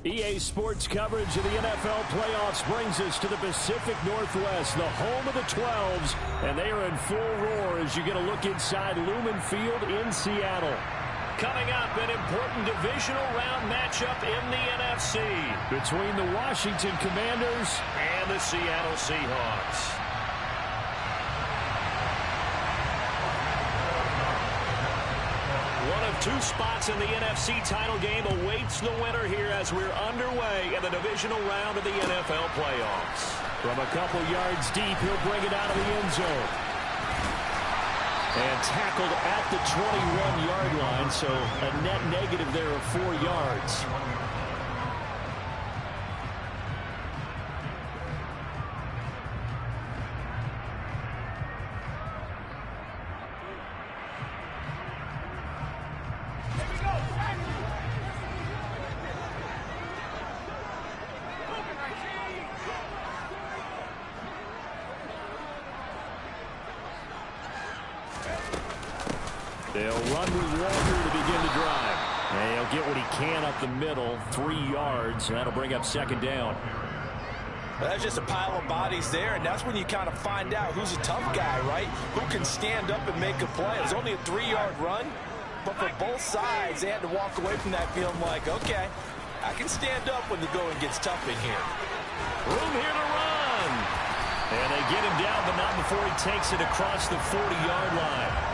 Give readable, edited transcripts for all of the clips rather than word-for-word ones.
EA Sports coverage of the NFL playoffs brings us to the Pacific Northwest, the home of the 12s, and they are in full roar as you get a look inside Lumen Field in Seattle. Coming up, an important divisional round matchup in the NFC between the Washington Commanders and the Seattle Seahawks. One of two spots in the NFC title game awaits the winner here as we're underway in the divisional round of the NFL playoffs. From a couple yards deep, he'll bring it out of the end zone. And tackled at the 21-yard line, so a net negative there of 4 yards. They'll run with Walker to begin the drive. And he'll get what he can up the middle, 3 yards, and that'll bring up second down. That's just a pile of bodies there, and that's when you kind of find out who's a tough guy, right? Who can stand up and make a play. It was only a 3-yard run, but for both sides, they had to walk away from that feeling like, okay, I can stand up when the going gets tough in here. Room here to run. And they get him down, but not before he takes it across the 40-yard line.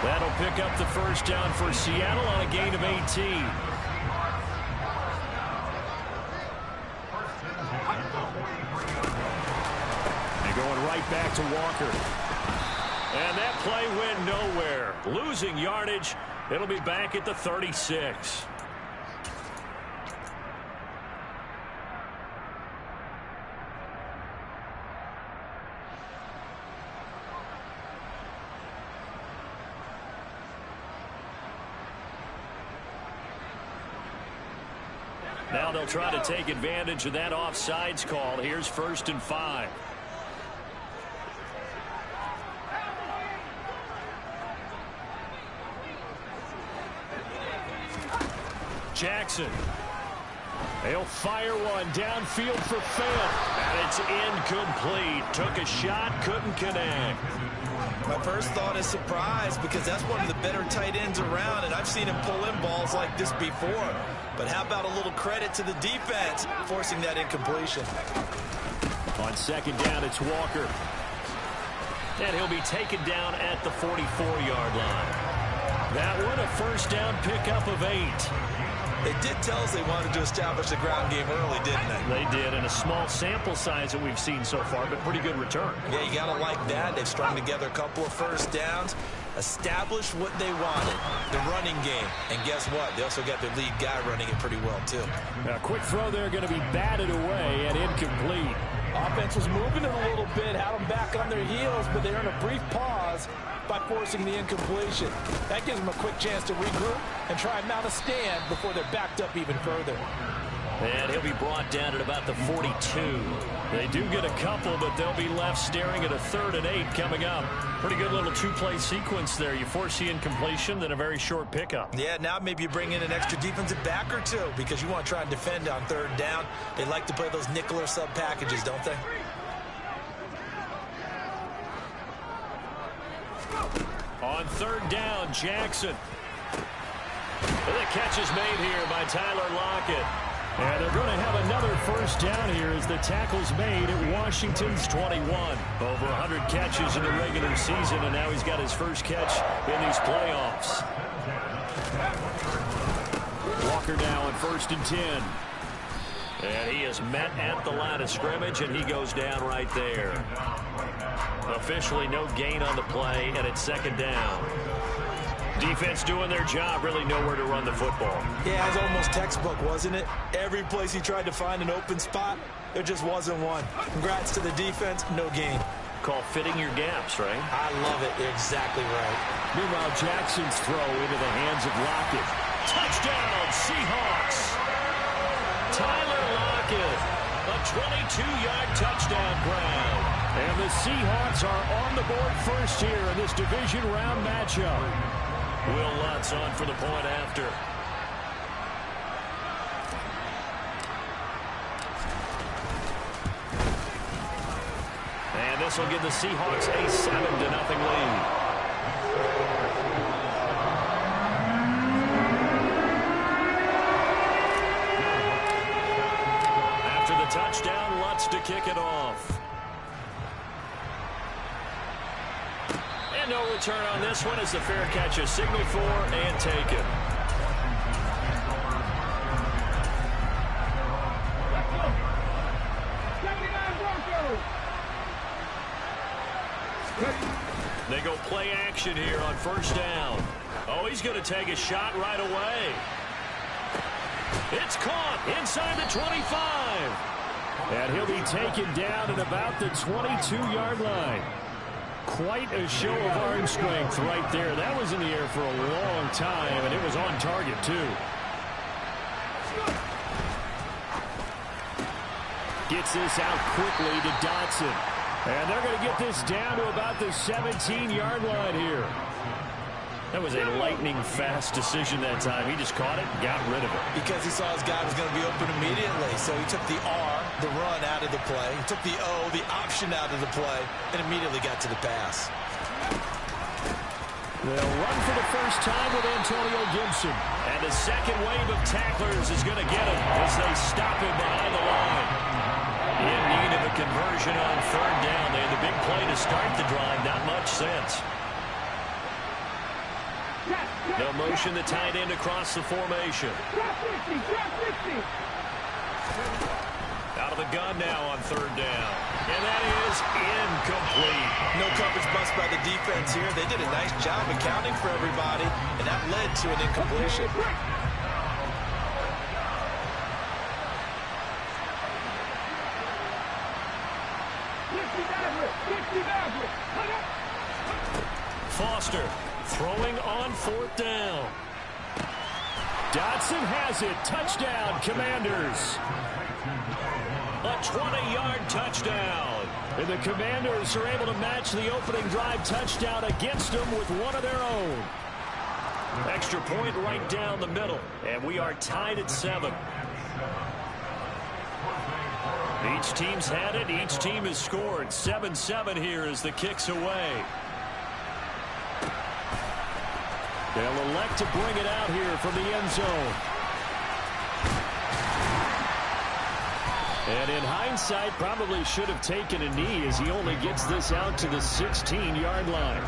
That'll pick up the first down for Seattle on a gain of 18. And going right back to Walker. And that play went nowhere. Losing yardage. It'll be back at the 36. Now they'll try to take advantage of that offsides call. Here's 1st and 5. Jackson. They'll fire one downfield for Fant. And it's incomplete. Took a shot, couldn't connect. My first thought is surprise because that's one of the better tight ends around, and I've seen him pull in balls like this before. But how about a little credit to the defense forcing that incompletion? On second down, it's Walker. And he'll be taken down at the 44-yard line. That one, a first down pickup of 8. They did tell us they wanted to establish the ground game early, didn't they? They did, and a small sample size that we've seen so far, but pretty good return. Yeah, you got to like that. They've strung together a couple of first downs, established what they wanted, the running game. And guess what? They also got their lead guy running it pretty well, too. A quick throw there going to be batted away and incomplete. Offense was moving it a little bit, had them back on their heels, but they earned a brief pause by forcing the incompletion. That gives them a quick chance to regroup and try and mount a stand before they're backed up even further. And he'll be brought down at about the 42. They do get a couple, but they'll be left staring at a 3rd and 8 coming up. Pretty good little two-play sequence there. You force the incompletion, then a very short pickup. Yeah, now maybe you bring in an extra defensive back or two because you want to try and defend on 3rd down. They like to play those nickel or sub packages, don't they? On 3rd down, Jackson. And the catch is made here by Tyler Lockett. And they're going to have another first down here as the tackle's made at Washington's 21. Over 100 catches in the regular season, and now he's got his first catch in these playoffs. Walker now on 1st and 10. And he is met at the line of scrimmage, and he goes down right there. Officially no gain on the play, and it's 2nd down. Defense doing their job, really nowhere to run the football. Yeah, it was almost textbook, wasn't it? Every place he tried to find an open spot, there just wasn't one. Congrats to the defense, no gain. Call fitting your gaps, right? I love it. You're exactly right. Meanwhile, Jackson's throw into the hands of Lockett. Touchdown, Seahawks! Tyler Lockett, a 22-yard touchdown grab. And the Seahawks are on the board first here in this division round matchup. Will Lutz on for the point after. This will give the Seahawks a 7-0 lead. After the touchdown, Lutz to kick it off. And no return on this one as the fair catch is signaled for and taken. They go play action here on first down. Oh, he's going to take a shot right away. It's caught inside the 25. And he'll be taken down at about the 22-yard line. Quite a show of arm strength right there. That was in the air for a long time, and it was on target, too. Gets this out quickly to Dotson. And they're going to get this down to about the 17-yard line here. That was a lightning-fast decision that time. He just caught it and got rid of it. Because he saw his guy was going to be open immediately. So he took the R, the run, out of the play. He took the O, the option, out of the play, and immediately got to the pass. They'll run for the first time with Antonio Gibson. And the second wave of tacklers is going to get him as they stop him behind the line. In need of a conversion on third down. They had the big play to start the drive. Not much sense. They'll motion the tight end across the formation. Out of the gun now on third down. And that is incomplete. No coverage bust by the defense here. They did a nice job accounting for everybody, and that led to an incompletion. Foster throwing on fourth down. Dotson has it. Touchdown, Commanders. A 20-yard touchdown. And the Commanders are able to match the opening drive touchdown against them with one of their own. Extra point right down the middle. And we are tied at 7. Each team's had it. Each team has scored. 7-7 here as the kick's away. They'll elect to bring it out here from the end zone. And in hindsight, probably should have taken a knee as he only gets this out to the 16-yard line.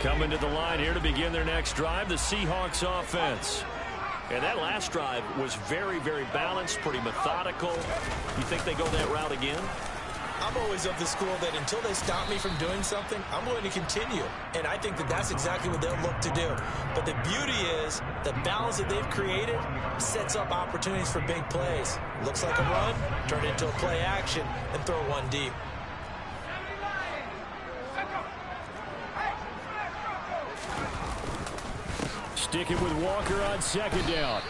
Coming to the line here to begin their next drive, the Seahawks offense. And that last drive was very, very balanced, pretty methodical. You think they go that route again? I'm always of the school that until they stop me from doing something, I'm going to continue. And I think that that's exactly what they'll look to do. But the beauty is the balance that they've created sets up opportunities for big plays. Looks like a run, turn it into a play action, and throw one deep. Sticking with Walker on second down.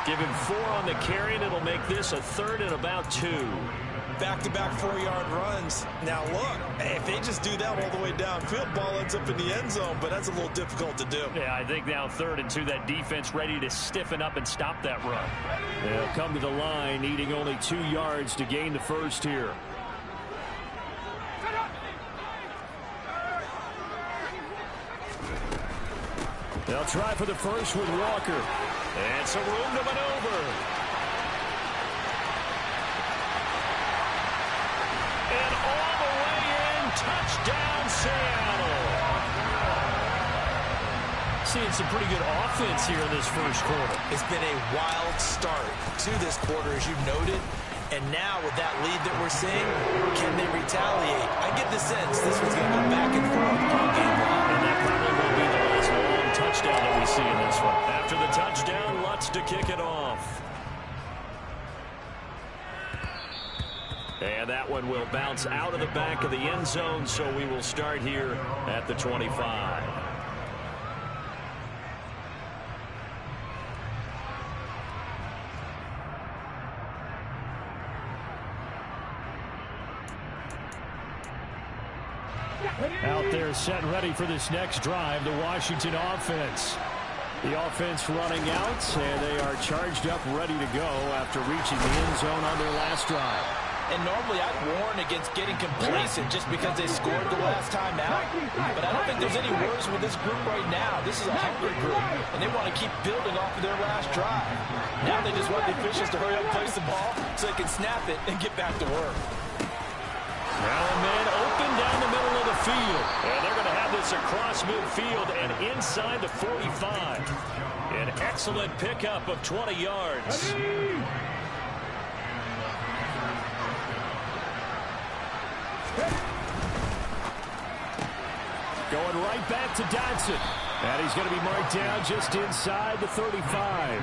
Give him 4 on the carry, and it'll make this a third and about 2. Back-to-back 4-yard runs. Now, look, if they just do that all the way downfield, ball ends up in the end zone, but that's a little difficult to do. Yeah, I think now 3rd and 2, that defense ready to stiffen up and stop that run. They'll come to the line, needing only 2 yards to gain the first here. They'll try for the first with Walker. And some room to maneuver. And all the way in, touchdown Seattle. Seeing some pretty good offense here in this first quarter. It's been a wild start to this quarter, as you noted. And now with that lead that we're seeing, can they retaliate? I get the sense this one's going to go back and forth all game long. And that probably will be the last long touchdown that we see in this one. After the touchdown, Lutz to kick it off. And that one will bounce out of the back of the end zone, so we will start here at the 25. Out there set and ready for this next drive, the Washington offense. The offense running out, and they are charged up, ready to go after reaching the end zone on their last drive. And normally I'd warn against getting complacent just because they scored the last time out. But I don't think there's any worries with this group right now. This is a hungry group, and they want to keep building off of their last drive. Now they just want the officials to hurry up and place the ball so they can snap it and get back to work. Now a man open down the middle of the field. And they're going to have this across midfield and inside the 45. An excellent pickup of 20 yards. Going right back to Dodson. And he's going to be marked down just inside the 35.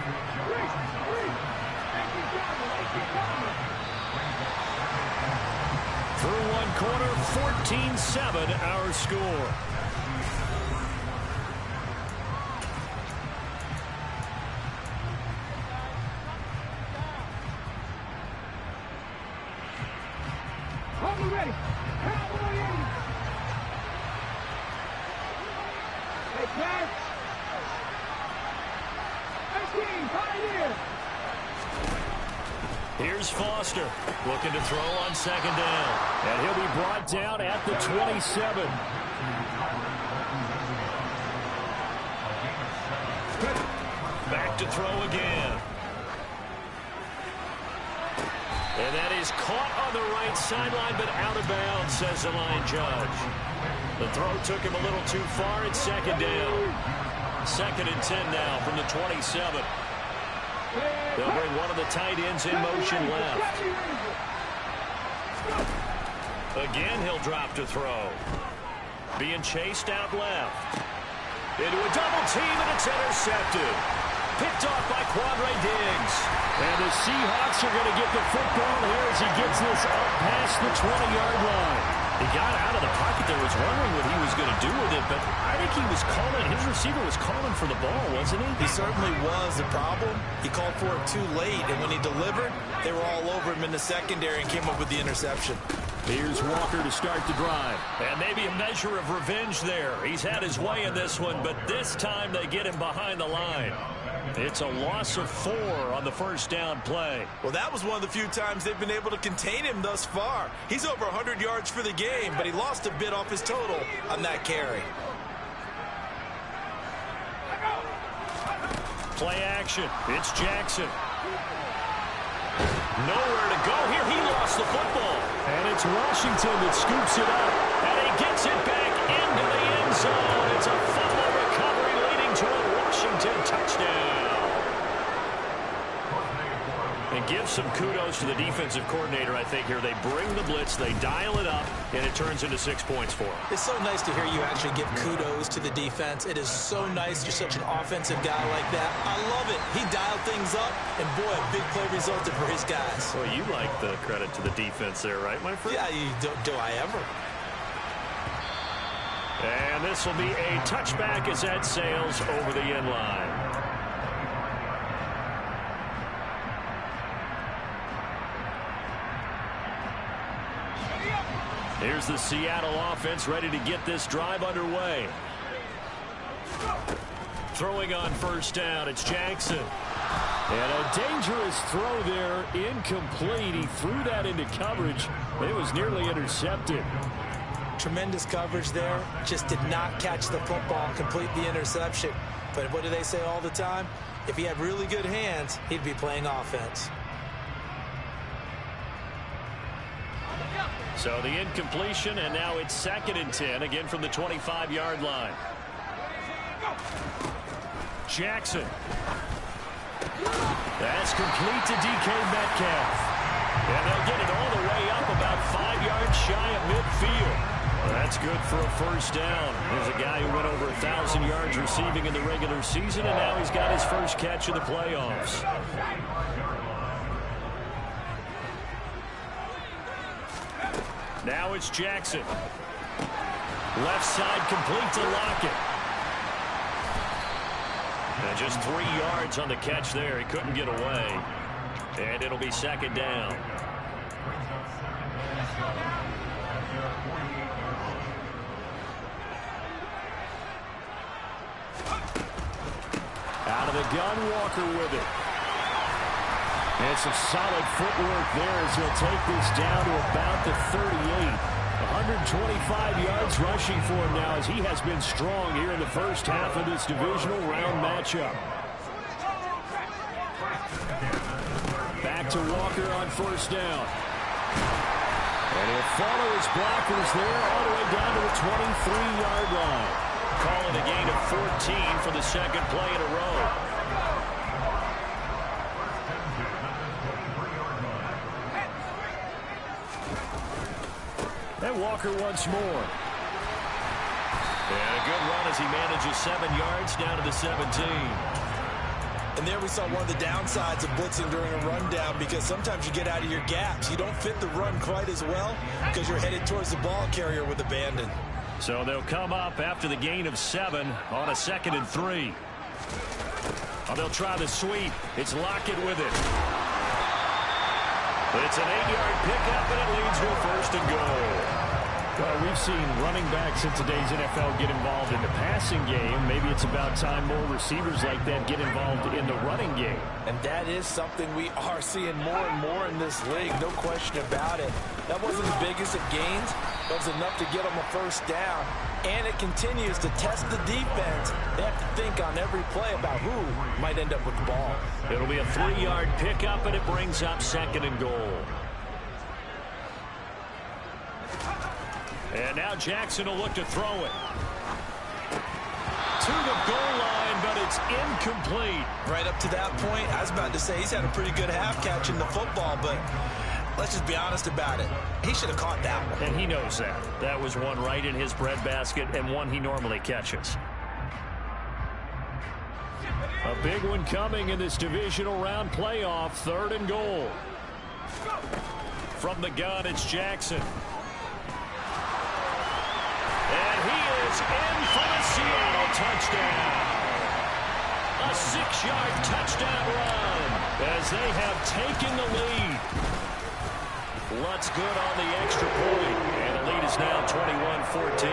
Through one quarter, 14-7 our score. Ready. Here's Foster looking to throw on second down. And he'll be brought down at the 27. Back to throw again. And that is caught on the right sideline, but out of bounds, says the line judge. The throw took him a little too far at second down. 2nd and 10 now from the 27. They'll bring one of the tight ends in motion left. Again, he'll drop to throw. Being chased out left. Into a double team, and it's intercepted. Picked off by Quandre Diggs. And the Seahawks are going to get the football here as he gets this up past the 20-yard line. He got out of the pocket there, was wondering what he was going to do with it, but I think he was calling, his receiver was calling for the ball, wasn't he? He certainly was. The problem, he called for it too late, and when he delivered, they were all over him in the secondary and came up with the interception. Here's Walker to start the drive. And maybe a measure of revenge there. He's had his way in this one, but this time they get him behind the line. It's a loss of 4 on the first down play. Well, that was one of the few times they've been able to contain him thus far. He's over 100 yards for the game, but he lost a bit off his total on that carry. Play action. It's Jackson. Nowhere to go here. He lost the football. And it's Washington that scoops it up. And he gets it back into the end zone. It's a fumble recovery leading to a Washington touchdown. And give some kudos to the defensive coordinator, I think, here. They bring the blitz, they dial it up, and it turns into 6 points for them. It's so nice to hear you actually give kudos to the defense. It is so nice you're such an offensive guy like that. I love it. He dialed things up, and boy, a big play resulted for his guys. Well, you like the credit to the defense there, right, my friend? Yeah, do I ever? And this will be a touchback as that sails over the end line. Here's the Seattle offense ready to get this drive underway. Throwing on first down, it's Jackson. And a dangerous throw there, incomplete. He threw that into coverage. It was nearly intercepted. Tremendous coverage there. Just did not catch the football and complete the interception. But what do they say all the time? If he had really good hands, he'd be playing offense. So the incompletion, and now it's 2nd and 10, again from the 25-yard line. Jackson. That's complete to DK Metcalf. And they'll get it all the way up about 5 yards shy of midfield. Well, that's good for a first down. There's a guy who went over 1,000 yards receiving in the regular season, and now he's got his first catch in the playoffs. Now it's Jackson. Left side complete to Lockett. And just 3 yards on the catch there. He couldn't get away. And it'll be 2nd down. the gun, Walker with it. And some solid footwork there as he'll take this down to about the 38. 125 yards rushing for him now as he has been strong here in the first half of this divisional round matchup. Back to Walker on first down. And he'll follow his blockers there all the way down to the 23-yard line. Calling a gain of 14 for the second play in a row. And Walker once more. And a good run as he manages 7 yards down to the 17. And there we saw one of the downsides of blitzing during a rundown, because sometimes you get out of your gaps. You don't fit the run quite as well because you're headed towards the ball carrier with abandon. So they'll come up after the gain of 7 on a 2nd and 3. Oh, they'll try the sweep. It's Lockett with it. It's an 8-yard pickup, and it leads to a 1st and goal. Well, we've seen running backs in today's NFL get involved in the passing game. Maybe it's about time more receivers like that get involved in the running game. And that is something we are seeing more and more in this league, no question about it. That wasn't the biggest of gains. That was enough to get them a 1st down. And it continues to test the defense. They have to think on every play about who might end up with the ball. It'll be a 3-yard pickup, and it brings up 2nd and goal. And now Jackson will look to throw it. To the goal line, but it's incomplete. Right up to that point, I was about to say he's had a pretty good half catching the football, but let's just be honest about it. He should have caught that one. And he knows that. That was one right in his breadbasket and one he normally catches. A big one coming in this divisional round playoff, 3rd and goal. From the gun, it's Jackson. And he is in for the Seattle touchdown. A 6-yard touchdown run as they have taken the lead. Lutz good on the extra point, and the lead is now 21-14.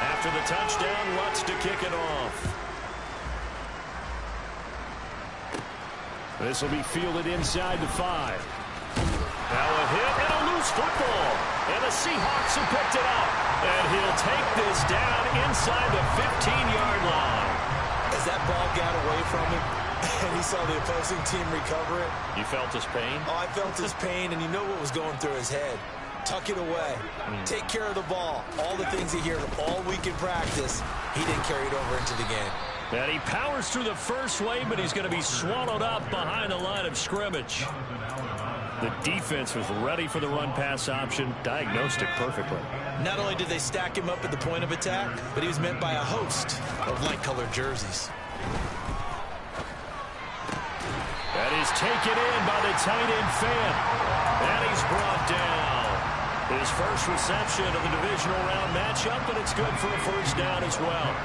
After the touchdown, Lutz to kick it off. This will be fielded inside the 5. Now a hit and a loose football. And the Seahawks have picked it up. And he'll take this down inside the 15-yard line. As that ball got away from him and he saw the opposing team recover it. You felt his pain? Oh, I felt his pain, and you know what was going through his head. Tuck it away. Take care of the ball. All the things he heard all week in practice, he didn't carry it over into the game. And he powers through the first wave, but he's going to be swallowed up behind the line of scrimmage. The defense was ready for the run-pass option, diagnosed it perfectly. Not only did they stack him up at the point of attack, but he was met by a host of light-colored jerseys. That is taken in by the tight end Fant. And he's brought down. His first reception of the divisional round matchup, and it's good for a 1st down as well.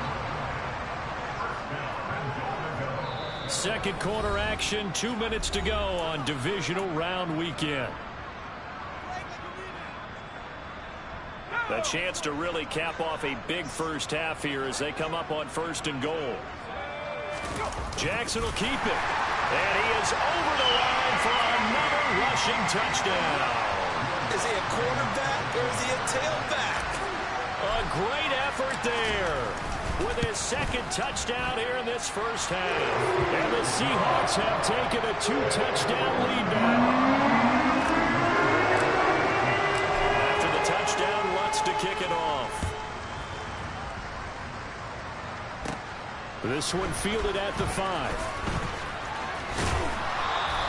Second quarter action, 2 minutes to go on divisional round weekend. A chance to really cap off a big first half here as they come up on 1st and goal. Jackson will keep it. And he is over the line for another rushing touchdown. Is he a quarterback or is he a tailback? A great effort there with his 2nd touchdown here in this first half. And the Seahawks have taken a 2-touchdown lead now. After the touchdown, Lutz to kick it off. This one fielded at the 5.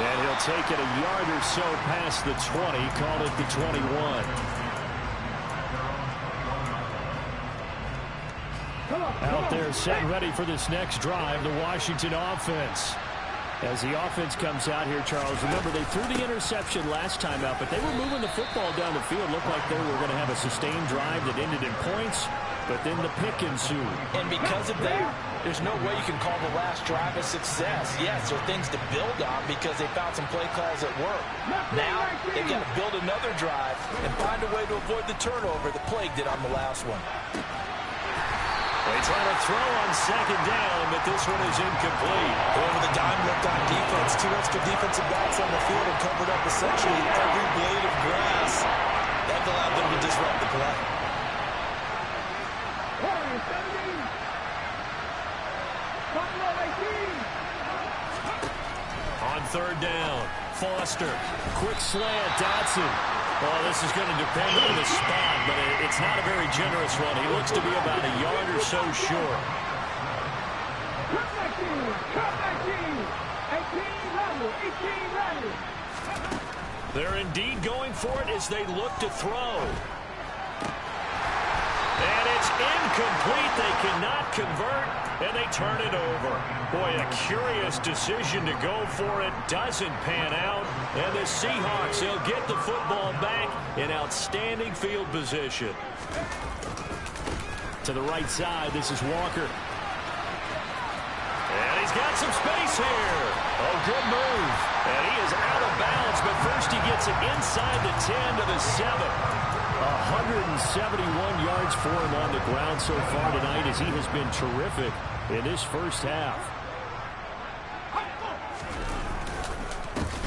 And he'll take it a yard or so past the 20, call it the 21. Out there set and ready for this next drive, the Washington offense. As the offense comes out here, Charles, remember they threw the interception last time out, but they were moving the football down the field. Looked like they were going to have a sustained drive that ended in points, but then the pick ensued. And because of that, There's no way you can call the last drive a success. Yes, there are things to build on because they found some play calls that work. Now, they've got to build another drive and find a way to avoid the turnover that plagued it on the last one. They try to throw on second down, but this one is incomplete. Going with a dime look on defense. 2 extra defensive backs on the field and covered up essentially every blade of grass. That allowed them to disrupt the play. On third down, Foster. Quick slant, Dotson. Well, this is going to depend on the spot, but it's not a very generous one. He looks to be about a yard or so short. They're indeed going for it as they look to throw. And it's incomplete. They cannot convert, and they turn it over. Boy, a curious decision to go for it. Doesn't pan out. And the Seahawks, they'll get the football back in outstanding field position. To the right side, this is Walker. And he's got some space here. Oh, good move. And he is out of bounds, but first he gets it inside the 10 to the 7. 171 yards for him on the ground so far tonight as he has been terrific in this first half.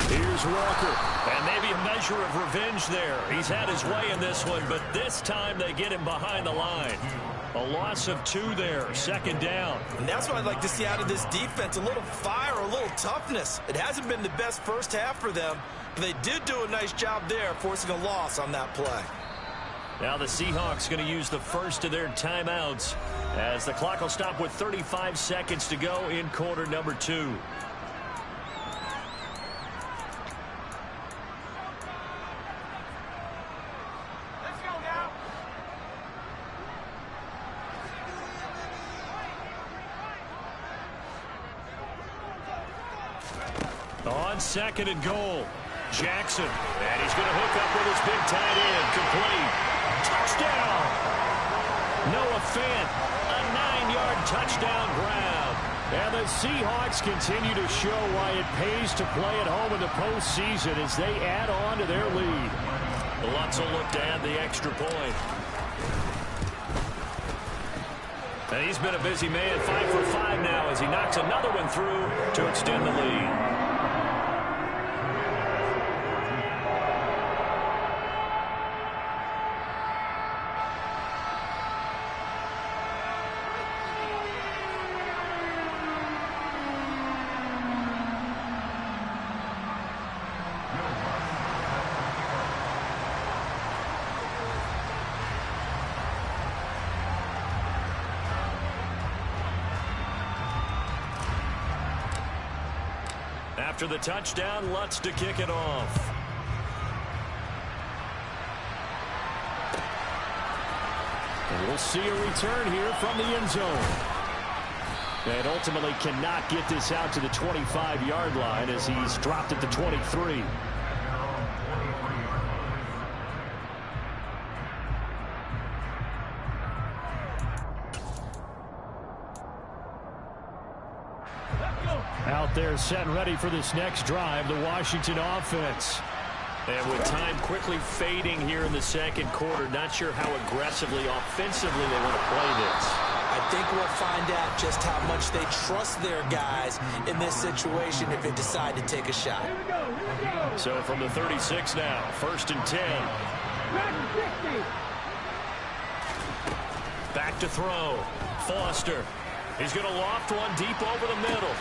Here's Walker, and maybe a measure of revenge there. He's had his way in this one, but this time they get him behind the line. A loss of 2 there, second down. And that's what I'd like to see out of this defense, a little fire, a little toughness. It hasn't been the best first half for them, but they did do a nice job there, forcing a loss on that play. Now the Seahawks going to use the first of their timeouts as the clock will stop with 35 seconds to go in quarter number 2. Let's go now. On second and goal, Jackson. And he's going to hook up with his big tight end. Complete. Touchdown! Noah Fant, a 9-yard touchdown grab. And the Seahawks continue to show why it pays to play at home in the postseason as they add on to their lead. Lutz will look to add the extra point. And he's been a busy man, 5 for 5 now as he knocks another one through to extend the lead. After the touchdown, Lutz to kick it off. And we'll see a return here from the end zone. And ultimately cannot get this out to the 25-yard line as he's dropped at the 23. Out there set and ready for this next drive, the Washington offense. And with time quickly fading here in the second quarter, not sure how aggressively, offensively they want to play this. I think we'll find out just how much they trust their guys in this situation if they decide to take a shot. So from the 36 now, 1st and 10. Back to throw. Foster. He's going to loft one deep over the middle.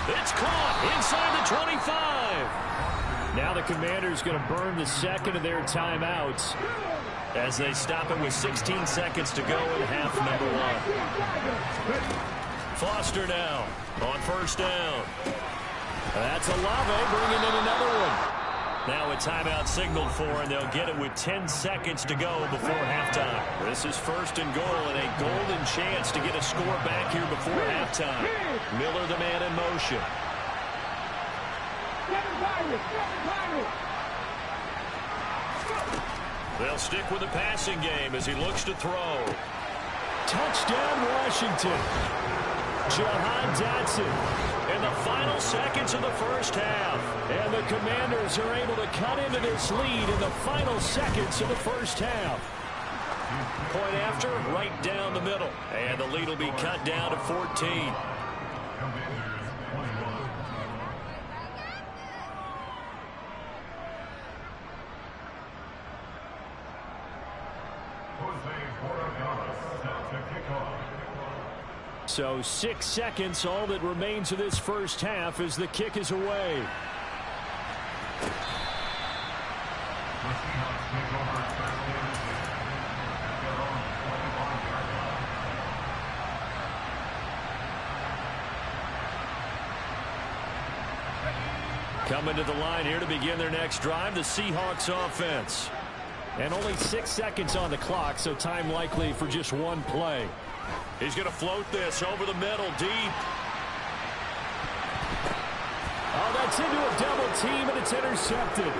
It's caught inside the 25. Now the Commanders going to burn the second of their timeouts as they stop it with 16 seconds to go in half number 1. Foster now on 1st down. That's Olave bringing in another one. Now a timeout signaled for, and they'll get it with 10 seconds to go before halftime. This is 1st and goal and a golden chance to get a score back here before halftime. Miller the man in motion. They'll stick with the passing game as he looks to throw. Touchdown, Washington. Jahan Dotson in the final seconds of the first half. And the Commanders are able to cut into this lead in the final seconds of the first half. Point after, right down the middle. And the lead will be cut down to 14. So 6 seconds, all that remains of this first half as the kick is away. Coming to the line here to begin their next drive, the Seahawks offense. And only 6 seconds on the clock, so time likely for just one play. He's going to float this over the middle, deep. Oh, that's into a double team, and it's intercepted.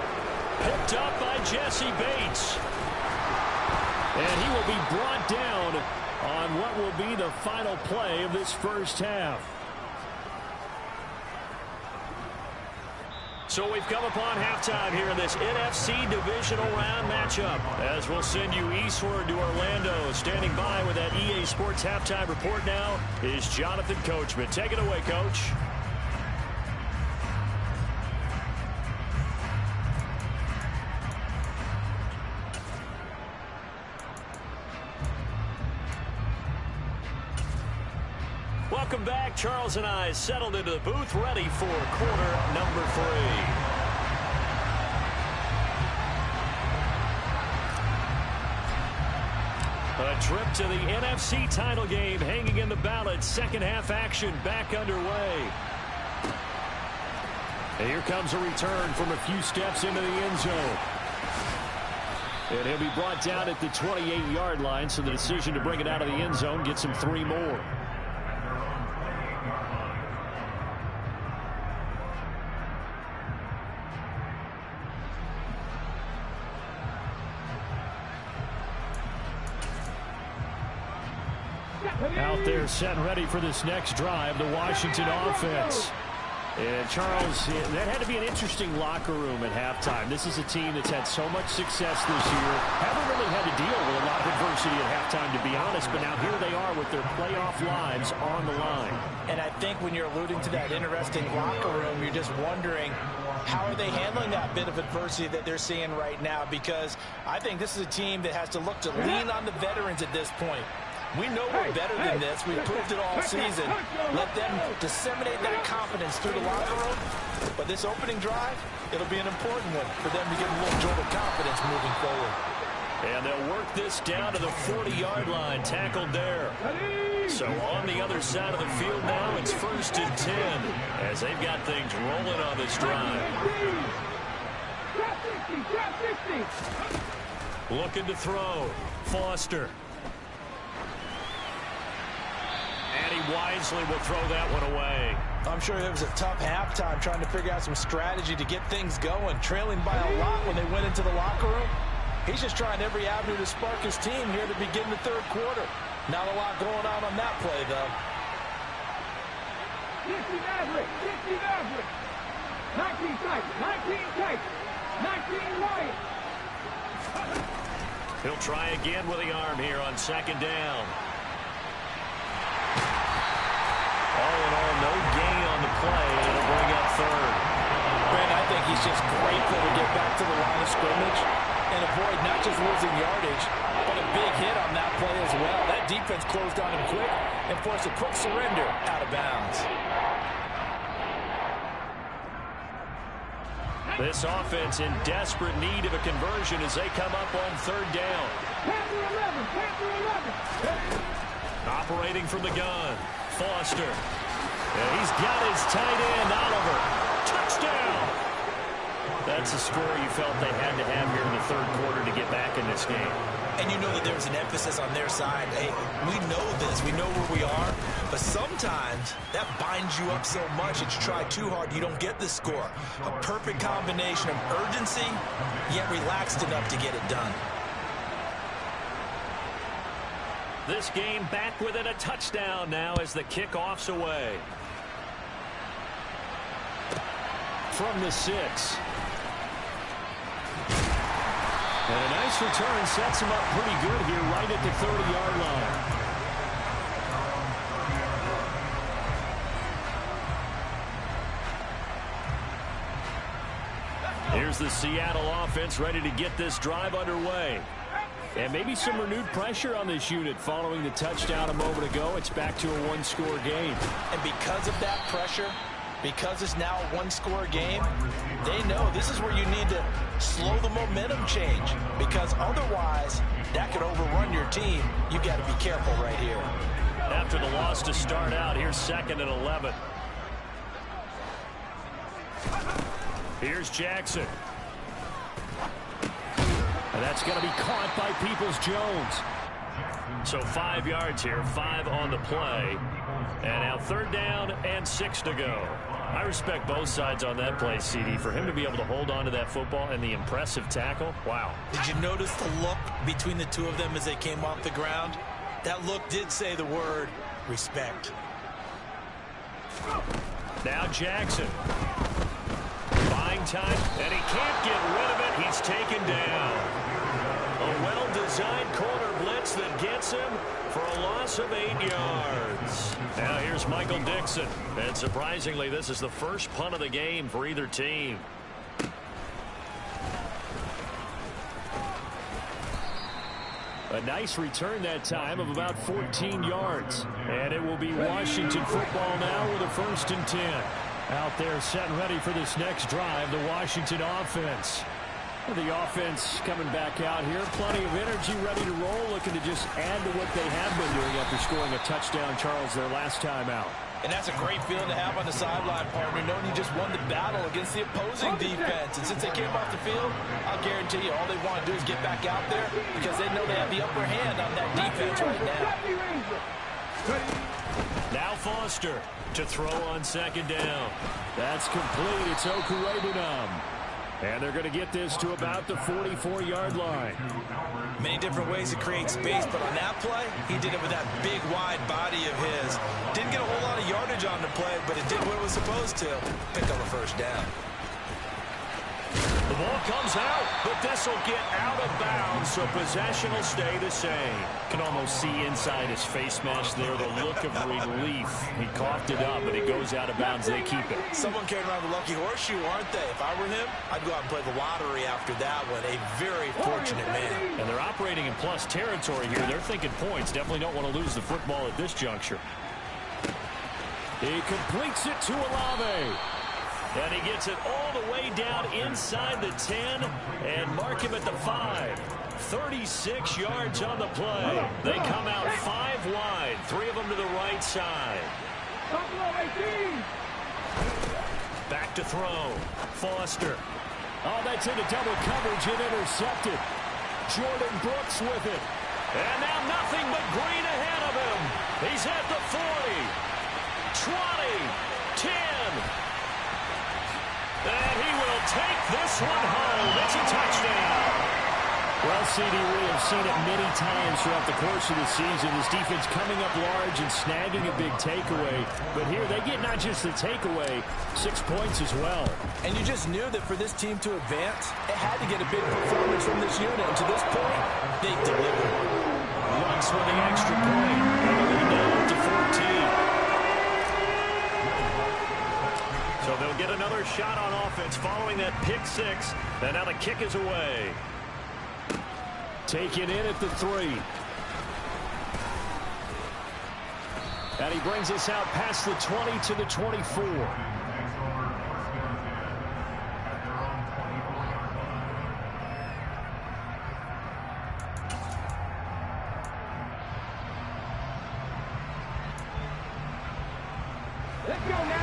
Picked up by Jesse Bates. And he will be brought down on what will be the final play of this first half. So we've come upon halftime here in this NFC Divisional round matchup. As we'll send you eastward to Orlando. Standing by with that EA Sports halftime report now is Jonathan Coachman. Take it away, Coach. Welcome back. Charles and I settled into the booth, ready for quarter number 3. A trip to the NFC title game hanging in the balance. Second half action back underway. And here comes a return from a few steps into the end zone. And he'll be brought down at the 28-yard line, so the decision to bring it out of the end zone gets him 3 more. Out there set and ready for this next drive, the Washington offense. And Charles, that had to be an interesting locker room at halftime. This is a team that's had so much success this year. Haven't really had to deal with a lot of adversity at halftime, to be honest, but now here they are with their playoff lives on the line. And I think when you're alluding to that interesting locker room, you're just wondering, how are they handling that bit of adversity that they're seeing right now? Because I think this is a team that has to look to lean on the veterans at this point. We know we're better than this. We've proved it all season. Let them disseminate that confidence through the locker room. But this opening drive, it'll be an important one for them to get a little jolt of confidence moving forward. And they'll work this down to the 40-yard line, tackled there. So on the other side of the field now, it's 1st and 10 as they've got things rolling on this drive. Looking to throw. Foster. And he wisely will throw that one away. I'm sure it was a tough halftime trying to figure out some strategy to get things going. Trailing by a lot when they went into the locker room. He's just trying every avenue to spark his team here to begin the third quarter. Not a lot going on that play, though. 60 Maverick, 60 Maverick. 19 tight, 19 tight, 19 wide. He'll try again with the arm here on 2nd down. All in all, no gain on the play, and it'll bring up 3rd. Brent, I think he's just grateful to get back to the line of scrimmage and avoid not just losing yardage, but a big hit on that play as well. That defense closed on him quick and forced a quick surrender out of bounds. This offense in desperate need of a conversion as they come up on 3rd down. Panther 11, Panther 11. Operating from the gun. Foster. And he's got his tight end, Oliver. Touchdown! That's a score you felt they had to have here in the 3rd quarter to get back in this game. And you know that there's an emphasis on their side. Hey, we know this. We know where we are. But sometimes that binds you up so much that you try too hard, you don't get the score. A perfect combination of urgency, yet relaxed enough to get it done. This game back within a touchdown now as the kickoff's away. From the 6. And a nice return sets him up pretty good here right at the 30-yard line. Here's the Seattle offense ready to get this drive underway. And maybe some renewed pressure on this unit following the touchdown a moment ago. It's back to a one-score game. And because of that pressure, because it's now a one-score game, they know this is where you need to slow the momentum change, because otherwise that could overrun your team. You got to be careful right here. After the loss to start out, here's 2nd and 11. Here's Jackson. And that's going to be caught by Peoples-Jones. So 5 yards here, 5 on the play. And now 3rd down and 6 to go. I respect both sides on that play, CD. For him to be able to hold on to that football and the impressive tackle, wow. Did you notice the look between the two of them as they came off the ground? That look did say the word respect. Now Jackson. Buying time, and he can't get rid of it. He's taken down. A well-designed corner blitz that gets him for a loss of 8 yards. Now here's Michael Dixon. And surprisingly, this is the first punt of the game for either team. A nice return that time of about 14 yards. And it will be Washington football now with a 1st and 10. Out there set and ready for this next drive, the Washington offense. The offense coming back out here. Plenty of energy, ready to roll, looking to just add to what they have been doing after scoring a touchdown, Charles, their last time out. And that's a great feeling to have on the sideline, partner, knowing you just won the battle against the opposing defense. And since they came off the field, I'll guarantee you all they want to do is get back out there, because they know they have the upper hand on that defense right now. Now Foster to throw on 2nd down. That's complete. It's Okurebunom. And they're going to get this to about the 44-yard line. Many different ways to create space, but on that play, he did it with that big, wide body of his. Didn't get a whole lot of yardage on the play, but it did what it was supposed to. Pick up a 1st down. The ball comes out, but this will get out of bounds, so possession will stay the same. Can almost see inside his face mask there, the look of relief. He coughed it up, but it goes out of bounds. They keep it. Someone carrying around the lucky horseshoe, aren't they? If I were him, I'd go out and play the lottery after that one. A very fortunate man. And they're operating in plus territory here. They're thinking points. Definitely don't want to lose the football at this juncture. He completes it to Olave. And he gets it all the way down inside the 10 and mark him at the 5. 36 yards on the play. They come out 5 wide, 3 of them to the right side. Back to throw. Foster. Oh, that's into double coverage and intercepted. Jordan Brooks with it. And now nothing but green ahead of him. He's at the 40, 20, 10. And he will take this one home. It's a touchdown. Well, CD, we have seen it many times throughout the course of the season. This defense coming up large and snagging a big takeaway. But here they get not just the takeaway, 6 points as well. And you just knew that for this team to advance, it had to get a big performance from this unit. And to this point, they delivered. One swinging extra point. And the lead now up to 14. So they'll get another shot on offense following that pick 6. And now the kick is away. Taken in at the 3. And he brings us out past the 20 to the 24.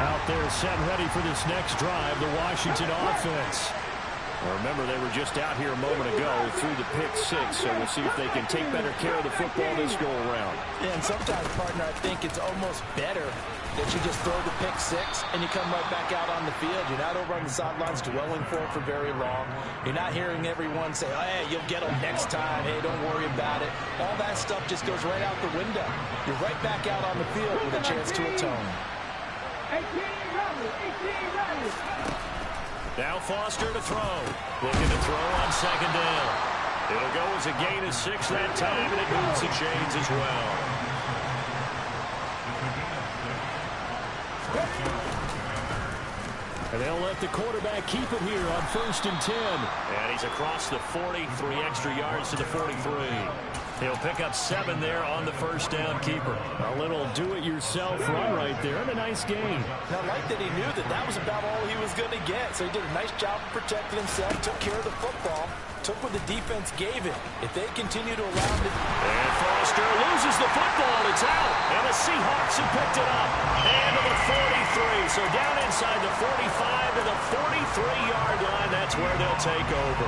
Out there set ready for this next drive, the Washington offense. Well, remember, they were just out here a moment ago through the pick six, so we'll see if they can take better care of the football this go-around. Yeah, and sometimes, partner, I think it's almost better that you just throw the pick six and you come right back out on the field. You're not over on the sidelines dwelling for it for very long. You're not hearing everyone say, hey, you'll get them next time. Hey, don't worry about it. All that stuff just goes right out the window. You're right back out on the field with a chance to atone. 18 runners. Now Foster to throw. Looking to throw on second down. It'll go as a gain of 6 that time, and it moves the chains as well. And they'll let the quarterback keep it here on 1st and 10. And he's across the 40, 3 extra yards to the 43. He'll pick up 7 there on the first down keeper. A little do-it-yourself run right there, and a nice gain. Now, I like that he knew that that was about all he was going to get, so he did a nice job of protecting himself, took care of the football, took what the defense gave him. If they continue to allow him to... And Foster loses the football. It's out. And the Seahawks have picked it up. And to the 43. So down inside the 45 to the 43-yard line. That's where they'll take over.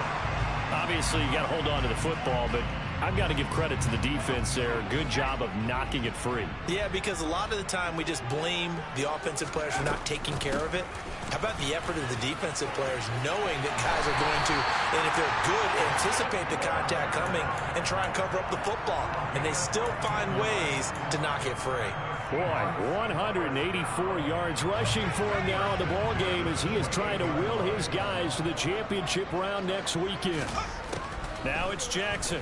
Obviously, you got to hold on to the football, but I've got to give credit to the defense there. Good job of knocking it free. Yeah, because a lot of the time we just blame the offensive players for not taking care of it. How about the effort of the defensive players knowing that guys are going to, and if they're good, anticipate the contact coming and try and cover up the football. And they still find ways to knock it free. Boy, 184 yards rushing for him now in the ball game as he is trying to will his guys to the championship round next weekend. Now it's Jackson.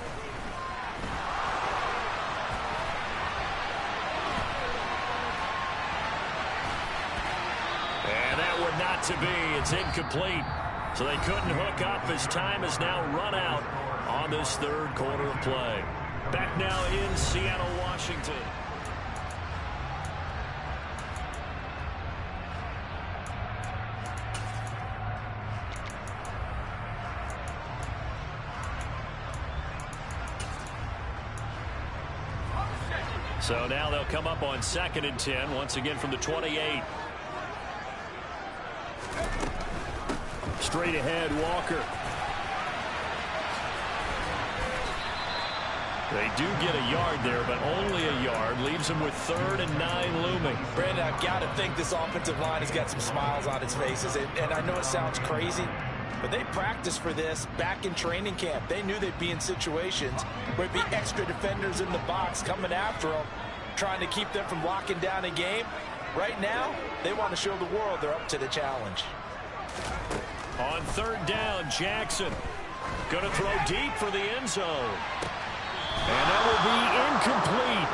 And that would not to be. It's incomplete. So they couldn't hook up as time has now run out on this third quarter of play. Back now in Seattle, Washington. So now they'll come up on 2nd and 10, once again from the 28. Straight ahead, Walker. They do get a yard there, but only a yard. Leaves them with 3rd and 9 looming. Brandon, I've got to think this offensive line has got some smiles on its faces. And I know it sounds crazy, but they practiced for this back in training camp. They knew they'd be in situations where it'd be extra defenders in the box coming after them, trying to keep them from locking down a game. Right now, they want to show the world they're up to the challenge. On 3rd down, Jackson going to throw deep for the end zone. And that will be incomplete.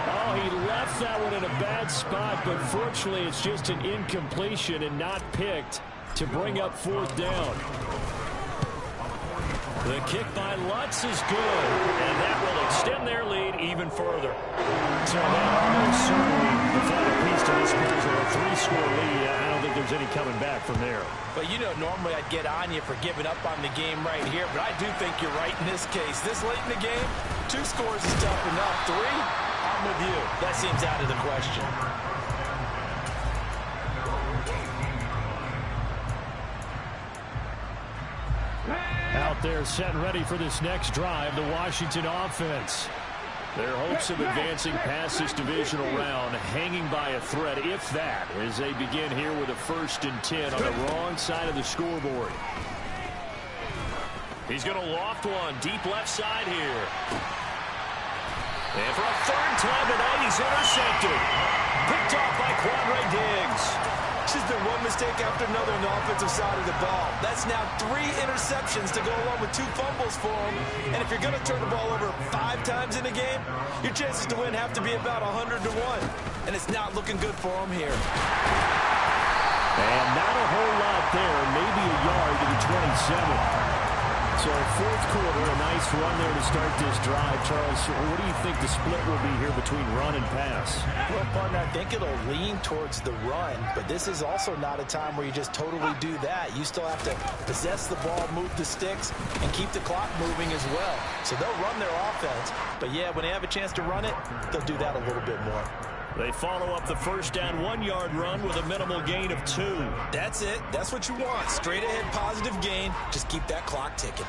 Oh, he left that one in a bad spot, but fortunately it's just an incompletion and not picked to bring up 4th down. The kick by Lutz is good, and that will extend their lead even further. So that almost certainly the final piece to this puzzle, a 3-score lead. I don't think there's any coming back from there. But you know, normally I'd get on you for giving up on the game right here, but I do think you're right in this case. This late in the game, 2 scores is tough enough. 3, I'm with you. That seems out of the question. Out there set and ready for this next drive, the Washington offense. Their hopes of advancing past this divisional round hanging by a thread, if that, as they begin here with a 1st and 10 on the wrong side of the scoreboard. He's going to loft one deep left side here. And for a 3rd time tonight, he's intercepted. Picked off by Quandre Diggs. There's been one mistake after another on the offensive side of the ball. That's now 3 interceptions to go along with 2 fumbles for him. And if you're going to turn the ball over 5 times in a game, your chances to win have to be about 100 to 1. And it's not looking good for him here. And not a whole lot there, maybe a yard to the 27. So 4th quarter, a nice run there to start this drive. Charles, what do you think the split will be here between run and pass? Well, partner, I think it'll lean towards the run, but this is also not a time where you just totally do that. You still have to possess the ball, move the sticks, and keep the clock moving as well. So they'll run their offense, but yeah, when they have a chance to run it, they'll do that a little bit more. They follow up the first down 1-yard run with a minimal gain of 2. That's it. That's what you want. Straight ahead positive gain. Just keep that clock ticking.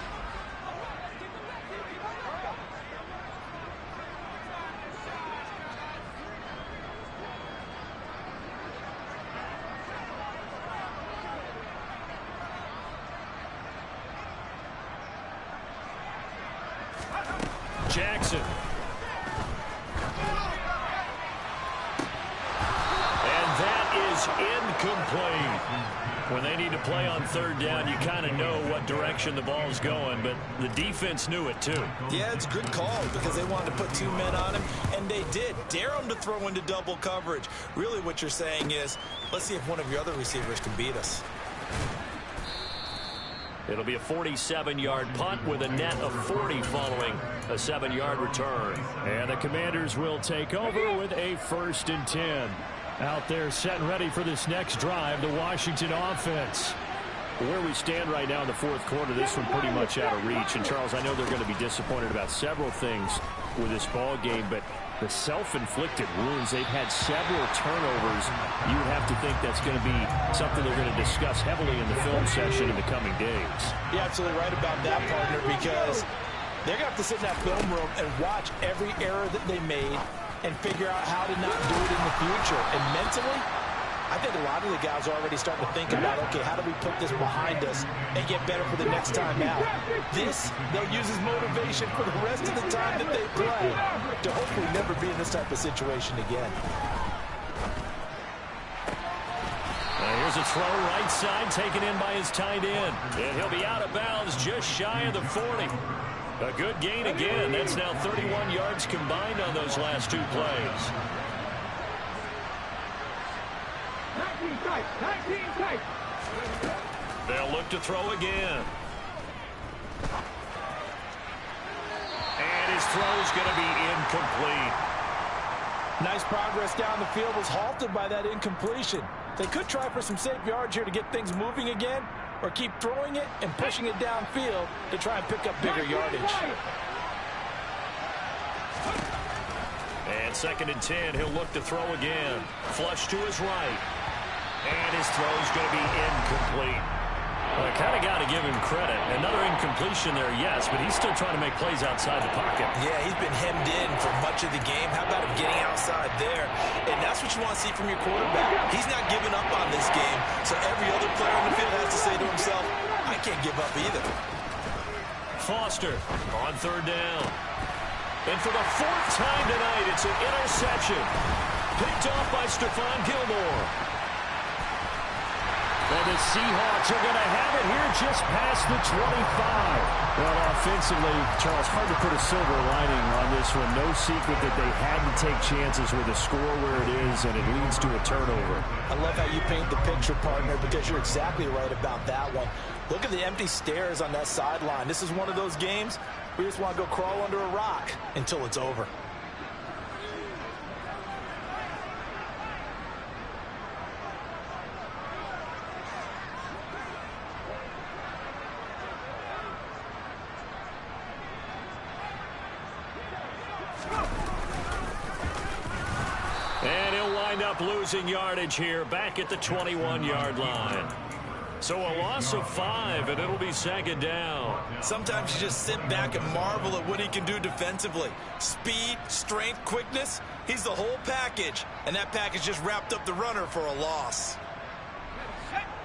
Jackson. Incomplete. When they need to play on third down, you kind of know what direction the ball's going, but the defense knew it too. Yeah, it's a good call because they wanted to put 2 men on him, and they did. Dare him to throw into double coverage. Really what you're saying is, let's see if one of your other receivers can beat us. It'll be a 47-yard punt with a net of 40 following a 7-yard return. And the Commanders will take over with a 1st and 10. Out there set and ready for this next drive, the Washington offense. Where we stand right now in the 4th quarter, this one pretty much out of reach. And, Charles, I know they're going to be disappointed about several things with this ball game, but the self-inflicted wounds, they've had several turnovers. You would have to think that's going to be something they're going to discuss heavily in the film session in the coming days. You're absolutely right about that, partner, because they're going to have to sit in that film room and watch every error that they made and figure out how to not do it in the future. And mentally, I think a lot of the guys are already starting to think about, okay, how do we put this behind us and get better for the next time out? This, they'll use as motivation for the rest of the time that they play to hopefully never be in this type of situation again. Here's a throw right side taken in by his tight end. And he'll be out of bounds just shy of the 40. A good gain again. That's now 31 yards combined on those last 2 plays. 19 tight, 19 tight. They'll look to throw again. And his throw's going to be incomplete. Nice progress down the field was halted by that incompletion. They could try for some safe yards here to get things moving again, or keep throwing it and pushing it downfield to try and pick up bigger yardage. And 2nd and 10, he'll look to throw again. Flush to his right. And his throw's going to be incomplete. Well, I kind of got to give him credit. Another incompletion there, yes, but he's still trying to make plays outside the pocket. Yeah, he's been hemmed in for much of the game. How about him getting outside there? And that's what you want to see from your quarterback. He's not giving up on this game, so every other player on the field has to say to himself, I can't give up either. Foster on 3rd down. And for the 4th time tonight, it's an interception. Picked off by Stephon Gilmore. And the Seahawks are going to have it here just past the 25. Well, offensively, Charles, hard to put a silver lining on this one. No secret that they had to take chances with the score where it is, and it leads to a turnover. I love how you paint the picture, partner, because you're exactly right about that one. Look at the empty stares on that sideline. This is one of those games where you just want to go crawl under a rock until it's over. And he'll wind up losing yardage here back at the 21-yard line. So a loss of 5, and it'll be 2nd down. Sometimes you just sit back and marvel at what he can do defensively. Speed, strength, quickness, he's the whole package. And that package just wrapped up the runner for a loss.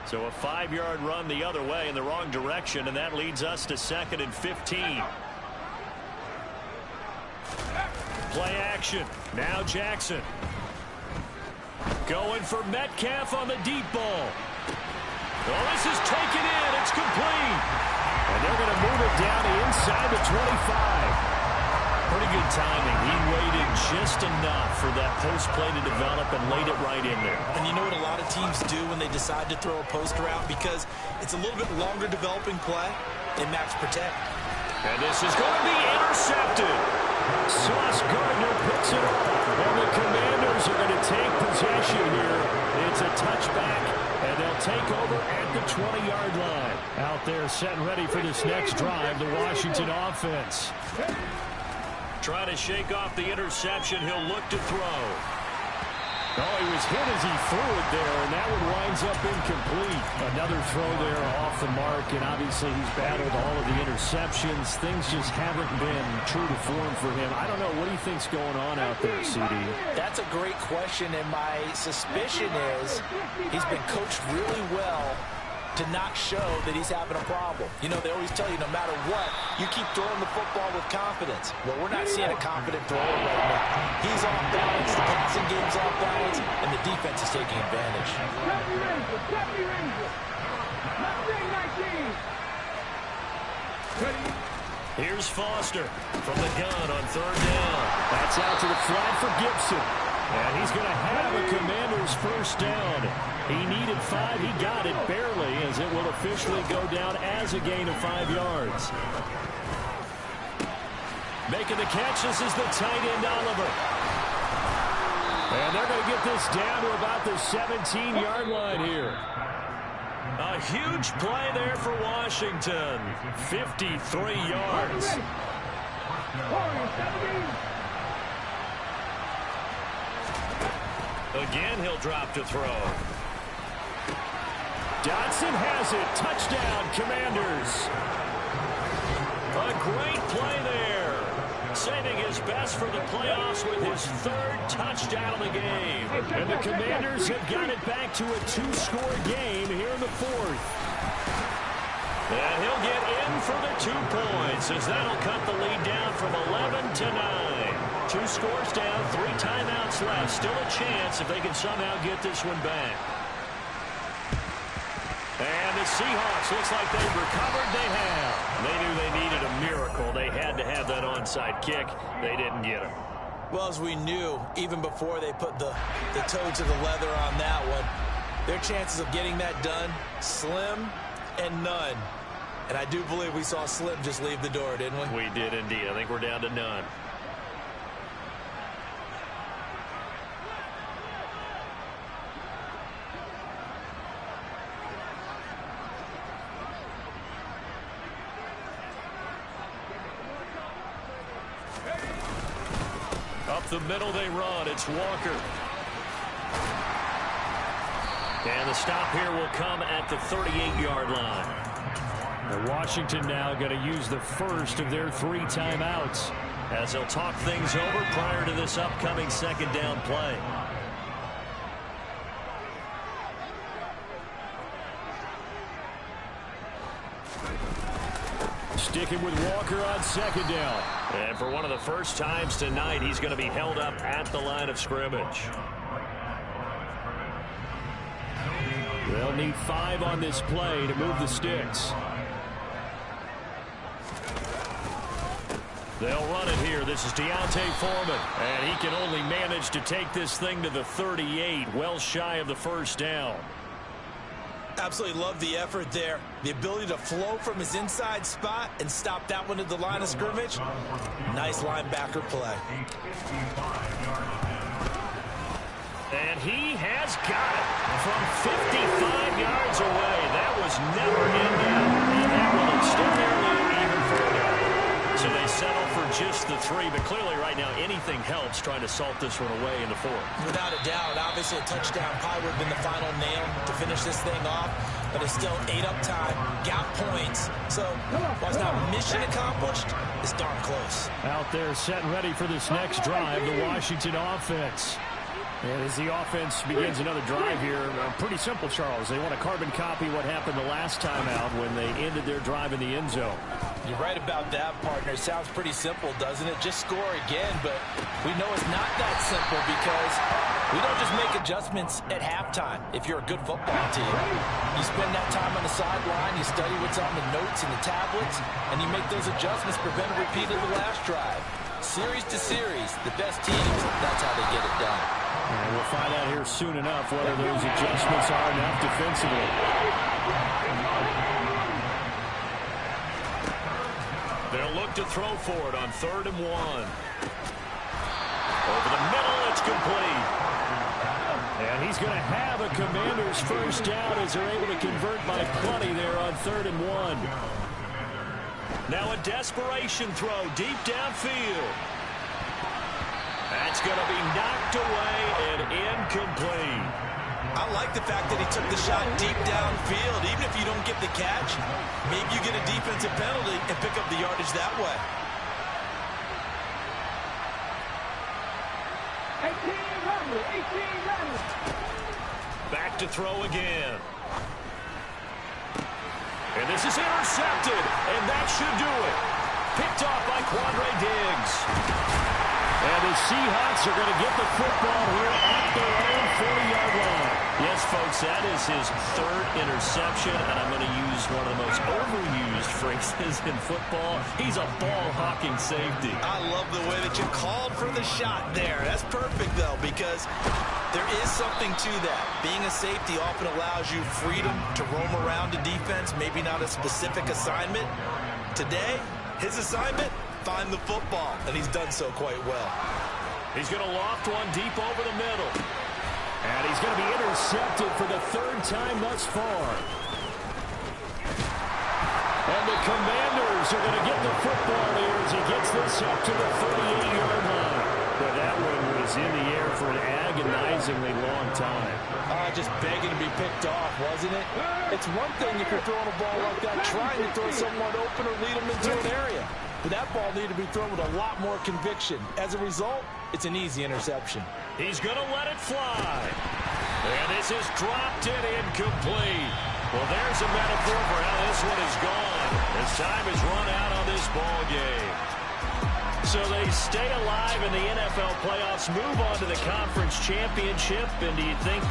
So a 5-yard run the other way in the wrong direction, and that leads us to 2nd and 15. Play action. Now Jackson. Going for Metcalf on the deep ball. Well, this is taken in. It's complete. And they're going to move it down to inside the 25. Pretty good timing. He waited just enough for that post play to develop and laid it right in there. And you know what a lot of teams do when they decide to throw a post route? Because it's a little bit longer developing play, they max protect. And this is going to be intercepted. Sauce Gardner picks it up. And the Commanders are going to take possession here. It's a touchback, and they'll take over at the 20-yard line. Out there set and ready for this next drive, the Washington offense. Trying to shake off the interception. He'll look to throw. Oh, he was hit as he threw it there, and that one winds up incomplete. Another throw there off the mark, and obviously he's battled all of the interceptions. Things just haven't been true to form for him. I don't know. What do you think's going on out there, CD? That's a great question, and my suspicion is he's been coached really well to not show that he's having a problem. You know, they always tell you no matter what, you keep throwing the football with confidence. Well, we're not seeing a confident thrower right now. He's off balance, the passing game's off balance, and the defense is taking advantage. Here's Foster from the gun on third down. That's out to the flat for Gibson. And he's going to have a Commander's first down. He needed 5. He got it barely, as it will officially go down as a gain of 5 yards. Making the catch, this is the tight end, Oliver. And they're going to get this down to about the 17-yard line here. A huge play there for Washington. 53 yards. Again, he'll drop to throw. Dotson has it. Touchdown, Commanders. A great play there. Saving his best for the playoffs with his 3rd touchdown of the game. And the Commanders have got it back to a 2-score game here in the 4th. And he'll get in for the 2 points, as that'll cut the lead down from 11 to 9. 2 scores down, 3 timeouts left. Still a chance if they can somehow get this one back. And the Seahawks, looks like they've recovered. They have. They knew they needed a miracle. They had to have that onside kick. They didn't get it. Well, as we knew, even before they put the toe to the leather on that one, their chances of getting that done, slim and none. And I do believe we saw Slim just leave the door, didn't we? We did indeed. I think we're down to none. Up the middle they run. It's Walker. And the stop here will come at the 38-yard line. And Washington now going to use the first of their 3 timeouts, as they'll talk things over prior to this upcoming 2nd down play. Sticking with Walker on 2nd down. And for one of the first times tonight, he's going to be held up at the line of scrimmage. They'll need 5 on this play to move the sticks. They'll run it here. This is Deontay Foreman. And he can only manage to take this thing to the 38, well shy of the first down. Absolutely love the effort there. The ability to flow from his inside spot and stop that one at the line of scrimmage. Nice linebacker play. And he has got it from 55 yards away. That was never in doubt. And that will extend their lead even further. So they settle for just the 3, but clearly right now anything helps trying to salt this one away in the 4th. Without a doubt, obviously a touchdown probably would have been the final nail to finish this thing off, but it's still 8 up time, got points. So while it's not mission accomplished, it's darn close. Out there set and ready for this next drive, the Washington offense. And as the offense begins another drive here, pretty simple, Charles. They want to carbon copy what happened the last time out when they ended their drive in the end zone. You're right about that, partner. It sounds pretty simple, doesn't it? Just score again, but we know it's not that simple because we don't just make adjustments at halftime if you're a good football team. You spend that time on the sideline, you study what's on the notes and the tablets, and you make those adjustments, prevent a repeat of the last drive. Series to series, the best teams, that's how they get it done. And we'll find out here soon enough whether those adjustments are enough defensively. They'll look to throw for it on 3rd and 1. Over the middle, it's complete. And he's going to have a Commander's first down as they're able to convert by plenty there on 3rd and 1. Now a desperation throw deep downfield. And That's going to be knocked away and incomplete. I like the fact that he took the shot deep downfield. Even if you don't get the catch, maybe you get a defensive penalty and pick up the yardage that way. 18 Back to throw again. And this is intercepted, and that should do it. Picked off by Quandre Diggs. And the Seahawks are going to get the football here at their own 40-yard line. Yes, folks, that is his third interception, and I'm going to use one of the most overused phrases in football. He's a ball-hawking safety. I love the way that you called for the shot there. That's perfect, though, because there is something to that. Being a safety often allows you freedom to roam around a defense, maybe not a specific assignment. Today, his assignment, find the football, and he's done so quite well. He's going to loft one deep over the middle. And he's going to be intercepted for the third time thus far. And the Commanders are going to get the football here as he gets this up to the 38-yard line. But that one was in the air for an agonizingly long time. Just begging to be picked off, wasn't it? It's one thing if you're throwing a ball like that, trying to throw someone open or lead them into an area. But that ball needed to be thrown with a lot more conviction. As a result, it's an easy interception. He's going to let it fly. And this is dropped in incomplete. Well, there's a metaphor for how this one is gone. As time has run out on this ball game. So they stay alive in the NFL playoffs, move on to the conference championship. And do you think that